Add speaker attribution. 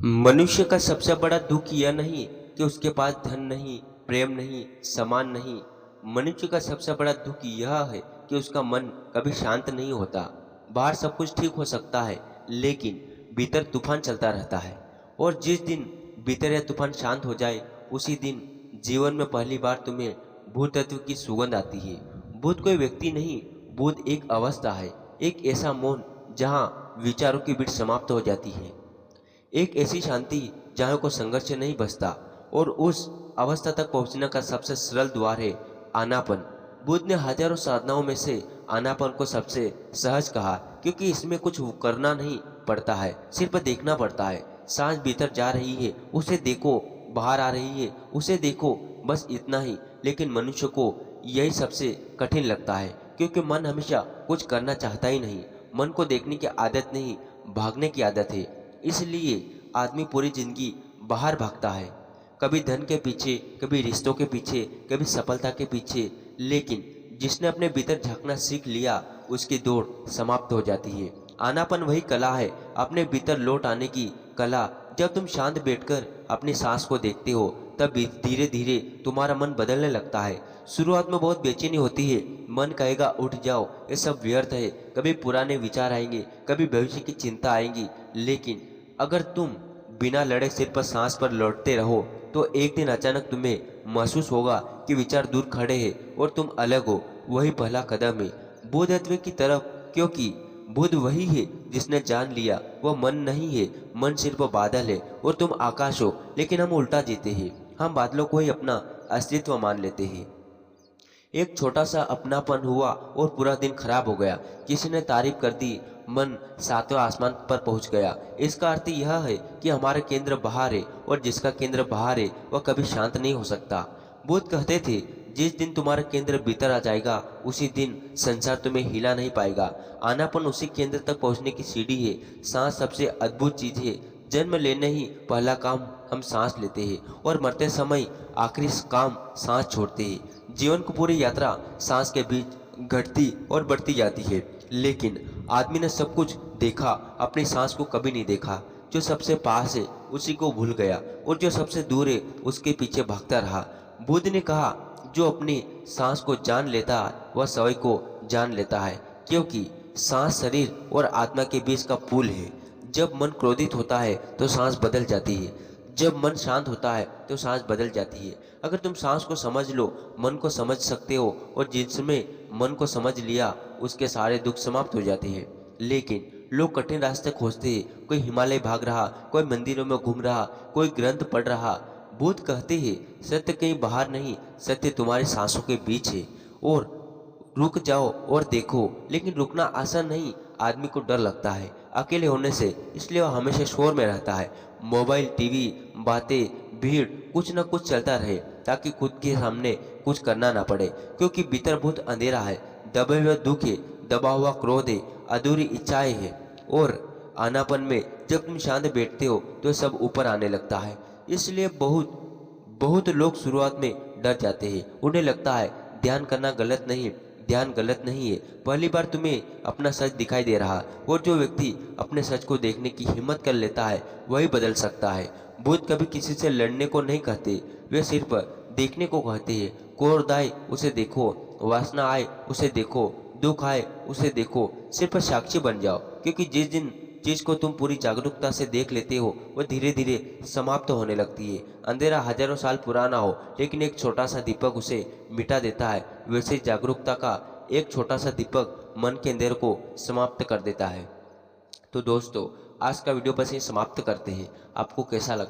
Speaker 1: मनुष्य का सबसे बड़ा दुख यह नहीं कि उसके पास धन नहीं, प्रेम नहीं, सम्मान नहीं। मनुष्य का सबसे बड़ा दुख यह है कि उसका मन कभी शांत नहीं होता। बाहर सब कुछ ठीक हो सकता है, लेकिन भीतर तूफान चलता रहता है। और जिस दिन भीतर यह तूफान शांत हो जाए, उसी दिन जीवन में पहली बार तुम्हें भूत तत्व की सुगंध आती है। भूत कोई व्यक्ति नहीं, भूत एक अवस्था है, एक ऐसा मौन जहाँ विचारों की बीट समाप्त हो जाती है, एक ऐसी शांति जहाँ को संघर्ष नहीं बसता। और उस अवस्था तक पहुँचने का सबसे सरल द्वार है आनापन। बुद्ध ने हजारों साधनाओं में से आनापन को सबसे सहज कहा, क्योंकि इसमें कुछ करना नहीं पड़ता है, सिर्फ देखना पड़ता है। सांस भीतर जा रही है, उसे देखो, बाहर आ रही है, उसे देखो, बस इतना ही। लेकिन मनुष्य को यही सबसे कठिन लगता है, क्योंकि मन हमेशा कुछ करना चाहता ही नहीं। मन को देखने की आदत नहीं, भागने की आदत है। इसलिए आदमी पूरी जिंदगी बाहर भागता है, कभी धन के पीछे, कभी रिश्तों के पीछे, कभी सफलता के पीछे। लेकिन जिसने अपने भीतर झांकना सीख लिया, उसकी दौड़ समाप्त हो जाती है। आनापन वही कला है, अपने भीतर लौट आने की कला। जब तुम शांत बैठकर अपनी सांस को देखते हो, तब धीरे धीरे तुम्हारा मन बदलने लगता है। शुरुआत में बहुत बेचैनी होती है, मन कहेगा उठ जाओ, ये सब व्यर्थ है। कभी पुराने विचार आएंगे, कभी भविष्य की चिंता आएंगी। लेकिन अगर तुम बिना लड़े सिर पर सांस पर लौटते रहो, तो एक दिन अचानक तुम्हें महसूस होगा कि विचार दूर खड़े हैं और तुम अलग हो। वही पहला कदम है बुद्धत्व की तरफ, क्योंकि बुद्ध वही है जिसने जान लिया वह मन नहीं है, मन सिर्फ बादल है और तुम आकाश हो। लेकिन हम उल्टा जीते हैं, हम बादलों को ही अपना अस्तित्व मान लेते हैं। एक छोटा सा अपनापन हुआ और पूरा दिन खराब हो गया। किसी ने तारीफ कर दी, मन सातवें आसमान पर पहुंच गया। इसका अर्थ यह है कि हमारा केंद्र बाहर है, और जिसका केंद्र बाहर है वह कभी शांत नहीं हो सकता। बुद्ध कहते थे, जिस दिन तुम्हारा केंद्र भीतर आ जाएगा, उसी दिन संसार तुम्हें हिला नहीं पाएगा। आनापन उसी केंद्र तक पहुंचने की सीढ़ी है। सांस सबसे अद्भुत चीज है। जन्म लेने ही पहला काम हम सांस लेते हैं, और मरते समय आखिरी काम सांस छोड़ते हैं। जीवन की पूरी यात्रा सांस के बीच घटती और बढ़ती जाती है। लेकिन आदमी ने सब कुछ देखा, अपनी सांस को कभी नहीं देखा। जो सबसे पास है उसी को भूल गया, और जो सबसे दूर है उसके पीछे भागता रहा। बुद्ध ने कहा, जो अपनी सांस को जान लेता है वह सभी को जान लेता है, क्योंकि सांस शरीर और आत्मा के बीच का पुल है। जब मन क्रोधित होता है तो सांस बदल जाती है, जब मन शांत होता है तो सांस बदल जाती है। अगर तुम सांस को समझ लो, मन को समझ सकते हो, और जिसमें मन को समझ लिया उसके सारे दुख समाप्त हो जाते हैं। लेकिन लोग कठिन रास्ते खोजते हैं, कोई हिमालय भाग रहा, कोई मंदिरों में घूम रहा, कोई ग्रंथ पढ़ रहा। बुद्ध कहते हैं, सत्य कहीं बाहर नहीं, सत्य तुम्हारी सांसों के बीच है। और रुक जाओ और देखो। लेकिन रुकना आसान नहीं, आदमी को डर लगता है अकेले होने से, इसलिए वह हमेशा शोर में रहता है। मोबाइल, टीवी, बातें, भीड़, कुछ न कुछ चलता रहे, ताकि खुद के सामने कुछ करना ना पड़े। क्योंकि भीतर बहुत अंधेरा है, दबे हुए दुख है, दबा हुआ क्रोध है, अधूरी इच्छाएं है। और आनापन में जब तुम शांत बैठते हो तो सब ऊपर आने लगता है। इसलिए बहुत बहुत लोग शुरुआत में डर जाते हैं। उन्हें लगता है ध्यान करना गलत नहीं, ध्यान गलत नहीं है, पहली बार तुम्हें अपना सच दिखाई दे रहा। और जो व्यक्ति अपने सच को देखने की हिम्मत कर लेता है, वही बदल सकता है। बुद्ध कभी किसी से लड़ने को नहीं कहते, वे सिर्फ देखने को कहते हैं। क्रोध आए उसे देखो, वासना आए उसे देखो, दुख आए उसे देखो, सिर्फ साक्षी बन जाओ। क्योंकि जिस दिन चीज को तुम पूरी जागरूकता से देख लेते हो, वह धीरे धीरे समाप्त होने लगती है। अंधेरा हजारों साल पुराना हो, लेकिन एक छोटा सा दीपक उसे मिटा देता है। वैसे जागरूकता का एक छोटा सा दीपक मन के अंधेरे को समाप्त कर देता है। तो दोस्तों, आज का वीडियो बस ये समाप्त करते हैं। आपको कैसा लगा?